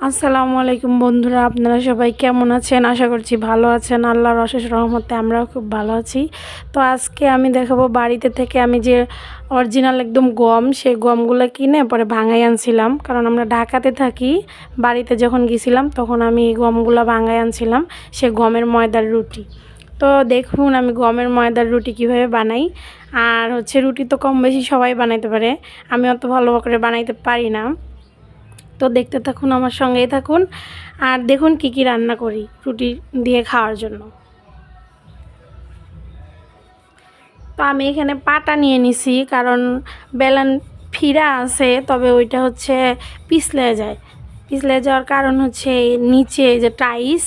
আসসালামু আলাইকুম বন্ধুরা, আপনারা সবাই কেমন আছেন? আশা করছি ভালো আছেন। আল্লাহর অশেষ রহমতে আমরাও খুব ভালো আছি। তো আজকে আমি দেখাবো বাড়িতে থেকে আমি যে অরিজিনাল একদম গম, সেই গমগুলো কিনে পরে ভাঙাই আনছিলাম। কারণ আমরা ঢাকাতে থাকি, বাড়িতে যখন গেছিলাম তখন আমি এই গমগুলো ভাঙাই আনছিলাম, সে গমের ময়দার রুটি। তো দেখুন আমি গমের ময়দার রুটি কীভাবে বানাই। আর রুটি তো কম বেশি সবাই বানাইতে পারে, আমি অত ভালো করে বানাইতে পারি না। তো দেখতে থাকুন, আমার সঙ্গেই থাকুন আর দেখুন কি কি রান্না করি রুটি দিয়ে খাওয়ার জন্য। তো আমি এখানে পাটা নিয়ে নিছি, কারণ বেলান ফিরা আছে, তবে ওইটা পিছলে যায়। পিছলে যাওয়ার কারণ নিচে যে টাইস,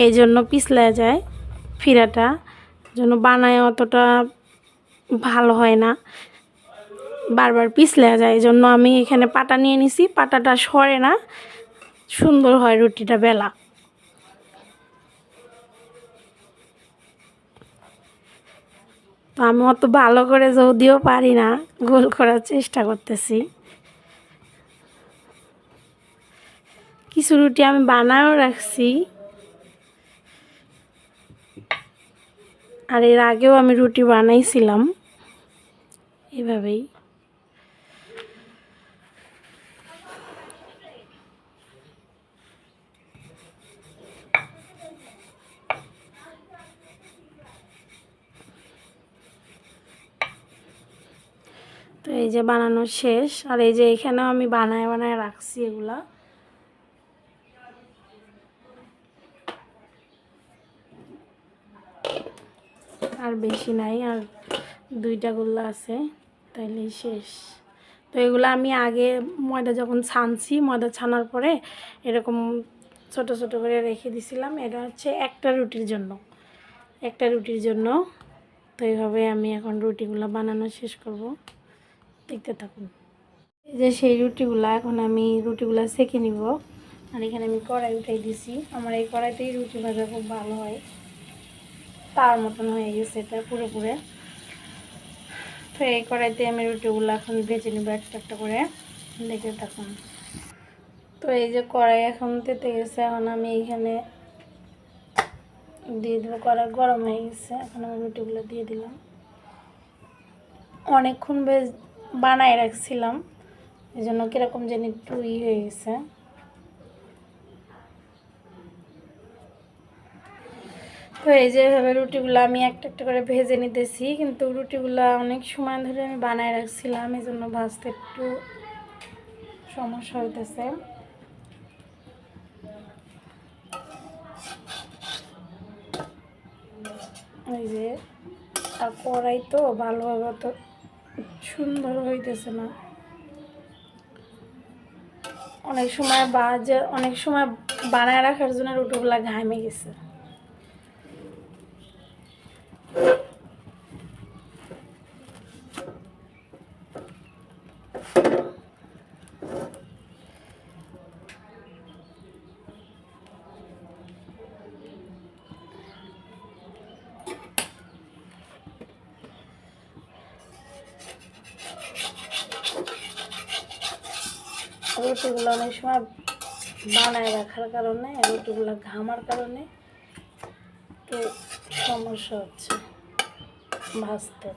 এই জন্য পিছলে যায় ফিরাটা, জন্য বানায় অতটা ভালো হয় না, বারবার পিছলে যায়। এই জন্য আমি এখানে পাটা নিয়ে নিছি, পাটাটা সরে না, সুন্দর হয় রুটিটা বেলা। তো আমি অত ভালো করে যদিও পারি না, গোল করার চেষ্টা করতেছি। কিছু রুটি আমি বানায়ও রাখছি, আর এর আগেও আমি রুটি বানাইছিলাম এভাবেই। তো এই যে বানানো শেষ, আর এই যে এখানেও আমি বানায় বানায় রাখছি এগুলা। আর বেশি নাই, আর দুইটা গোল্লা আছে, তাইলেই শেষ। তো এগুলো আমি আগে ময়দা যখন ছানছি, ময়দা ছানার পরে এরকম ছোট ছোট করে রেখে দিছিলাম। এটা একটা রুটির জন্য, একটা রুটির জন্য। তো এইভাবে আমি এখন রুটিগুলো বানানো শেষ করব, দেখতে থাকুন। এই যে সেই রুটিগুলো, এখন আমি রুটিগুলো সেঁকে নিব। আর এখানে আমি কড়াই উঠাই দিছি, আমার এই কড়াইতেই রুটি ভাজা খুব ভালো হয়, তার মতন হয়ে গেছে এটা পুরোপুরি। তো এই কড়াইতে আমি রুটিগুলো এখন ভেজে নেব একটা একটা করে, দেখতে থাকুন। তো এই যে কড়াই এখন তেতে গেছে, এখন আমি এইখানে দিয়ে দেবো। কড়াই গরম হয়ে গেছে, এখন আমি রুটিগুলো দিয়ে দিলাম। অনেকক্ষণ বানায় রাখছিলাম, এই জন্য কীরকম জানি একটু হয়ে গেছে। তো এই যে এভাবে রুটিগুলো আমি একটা একটা করে ভেজে নিতেছি, কিন্তু রুটিগুলো অনেক সময় ধরে আমি বানায় রাখছিলাম, এই জন্য ভাজতে একটু সমস্যা হইতেছে। এই যে আর কড়াই তো ভালোভাবে তো সুন্দর হইতেছে না, অনেক সময় বানায় রাখার জন্য রুটিগুলা ঘামে গেছে। রুটিগুলো অনেক সময় বানায় রাখার কারণে, রুটিগুলো ঘামার কারণে তো সমস্যা হচ্ছে ভাজতে।